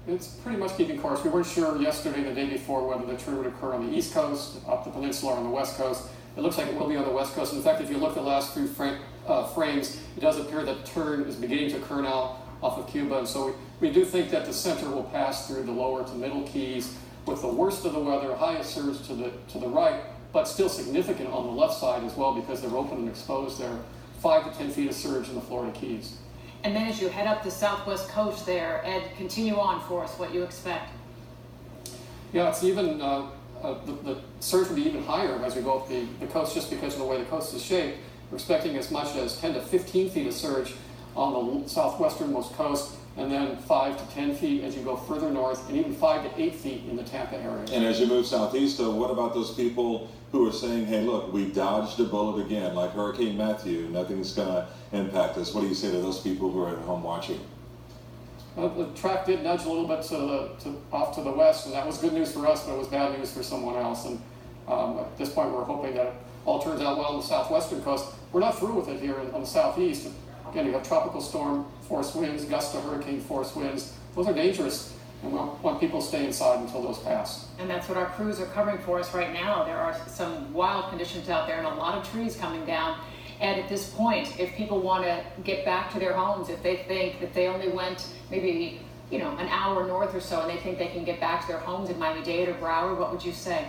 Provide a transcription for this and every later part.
It's pretty much keeping course. We weren't sure yesterday and the day before whether the turn would occur on the east coast, up the peninsula, or on the west coast. It looks like it will be on the west coast. In fact, if you look at the last few frames, it does appear that the turn is beginning to occur now off of Cuba. And so we do think that the center will pass through the lower to middle keys with the worst of the weather, highest surge to the right, but still significant on the left side as well because they're open and exposed there. 5 to 10 feet of surge in the Florida Keys. And then as you head up the southwest coast there, Ed, continue on for us, what you expect. Yeah, it's even, the surge will be even higher as we go up the coast just because of the way the coast is shaped. We're expecting as much as 10 to 15 feet of surge on the southwesternmost coast, and then 5 to 10 feet as you go further north, and even 5 to 8 feet in the Tampa area. And as you move southeast, what about those people who are saying, hey, look, we dodged a bullet again, like Hurricane Matthew, nothing's going to impact us? What do you say to those people who are at home watching? The track did nudge a little bit off to the west, and that was good news for us, but it was bad news for someone else. And at this point, we're hoping that it all turns out well on the southwestern coast. We're not through with it here on the southeast. Again, you have tropical storm force winds, gust to hurricane force winds. Those are dangerous, and we want people to stay inside until those pass. And that's what our crews are covering for us right now. There are some wild conditions out there and a lot of trees coming down. And at this point, if people want to get back to their homes, if they think that they only went maybe an hour north or so and they think they can get back to their homes in Miami-Dade or Broward, what would you say?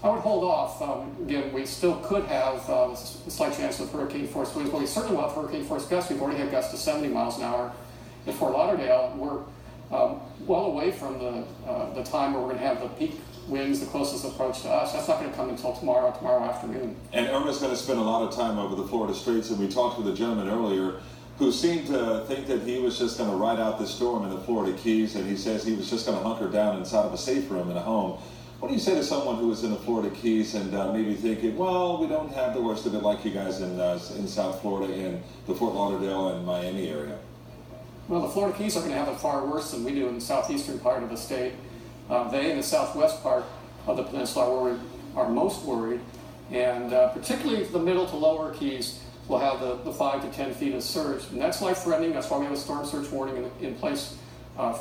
I would hold off. Again, we still could have a slight chance of hurricane force winds, but we certainly will have hurricane force gusts. We've already had gusts to 70 miles an hour in Fort Lauderdale. We're well away from the time where we're going to have the peak winds, the closest approach to us. That's not going to come until tomorrow afternoon. And Irma's going to spend a lot of time over the Florida Straits, and we talked with a gentleman earlier who seemed to think that he was just going to ride out the storm in the Florida Keys, and he says he was just going to hunker down inside of a safe room in a home. What do you say to someone who is in the Florida Keys and maybe thinking, well, we don't have the worst of it like you guys in South Florida, in the Fort Lauderdale and Miami area? Well, the Florida Keys are going to have it far worse than we do in the southeastern part of the state. They in the southwest part of the peninsula are where we are most worried, and particularly the middle to lower Keys will have the 5 to 10 feet of surge, and that's life-threatening. That's why we have a storm surge warning in place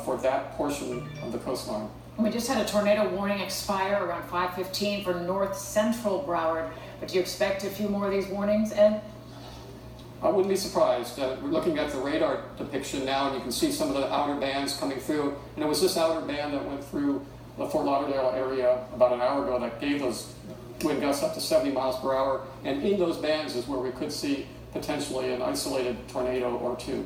for that portion of the coastline. We just had a tornado warning expire around 5:15 for north central Broward, but do you expect a few more of these warnings, Ed? I wouldn't be surprised. We're looking at the radar depiction now, and you can see some of the outer bands coming through. And it was this outer band that went through the Fort Lauderdale area about an hour ago that gave those wind gusts up to 70 miles per hour. And in those bands is where we could see potentially an isolated tornado or two.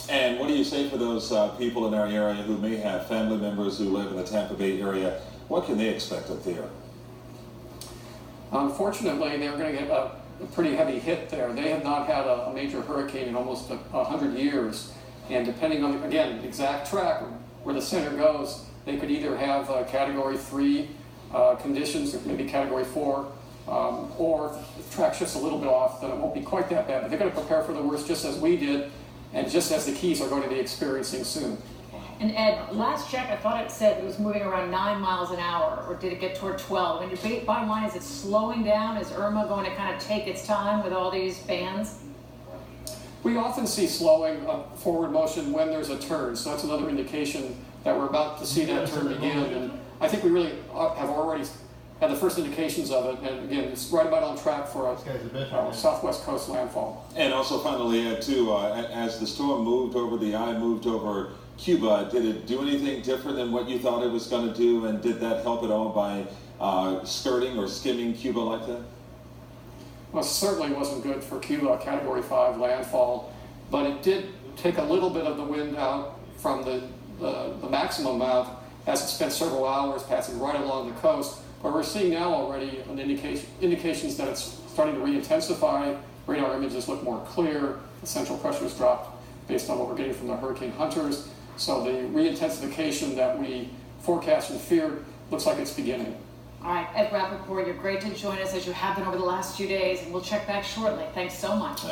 And what do you say for those people in our area who may have family members who live in the Tampa Bay area? What can they expect up there? Unfortunately, they're going to get a pretty heavy hit there. They have not had a major hurricane in almost 100 years. And depending on, again, the exact track where the center goes, they could either have Category 3 conditions, or maybe Category 4, or if the track shifts a little bit off, then it won't be quite that bad. But they're going to prepare for the worst just as we did, and just as the Keys are going to be experiencing soon. And Ed, last check, I thought it said it was moving around 9 miles an hour, or did it get toward 12? And your bottom line, is it slowing down? Is Irma going to kind of take its time with all these bands? We often see slowing forward motion when there's a turn, so that's another indication that we're about to see that turn begin. And I think we really have already had the first indications of it, and again, it's right about on track for a southwest coast landfall. And also finally, Ed, too, as the storm moved over the eye, moved over Cuba, did it do anything different than what you thought it was going to do, and did that help at all by skirting or skimming Cuba like that? Well, it certainly wasn't good for Cuba, Category 5 landfall, but it did take a little bit of the wind out from the maximum amount as it spent several hours passing right along the coast. But we're seeing now already an indications that it's starting to re-intensify. Radar images look more clear. The central pressure has dropped based on what we're getting from the hurricane hunters. So the re-intensification that we forecast and feared looks like it's beginning. All right, Ed Rappaport, you're great to join us as you have been over the last few days, and we'll check back shortly. Thanks so much.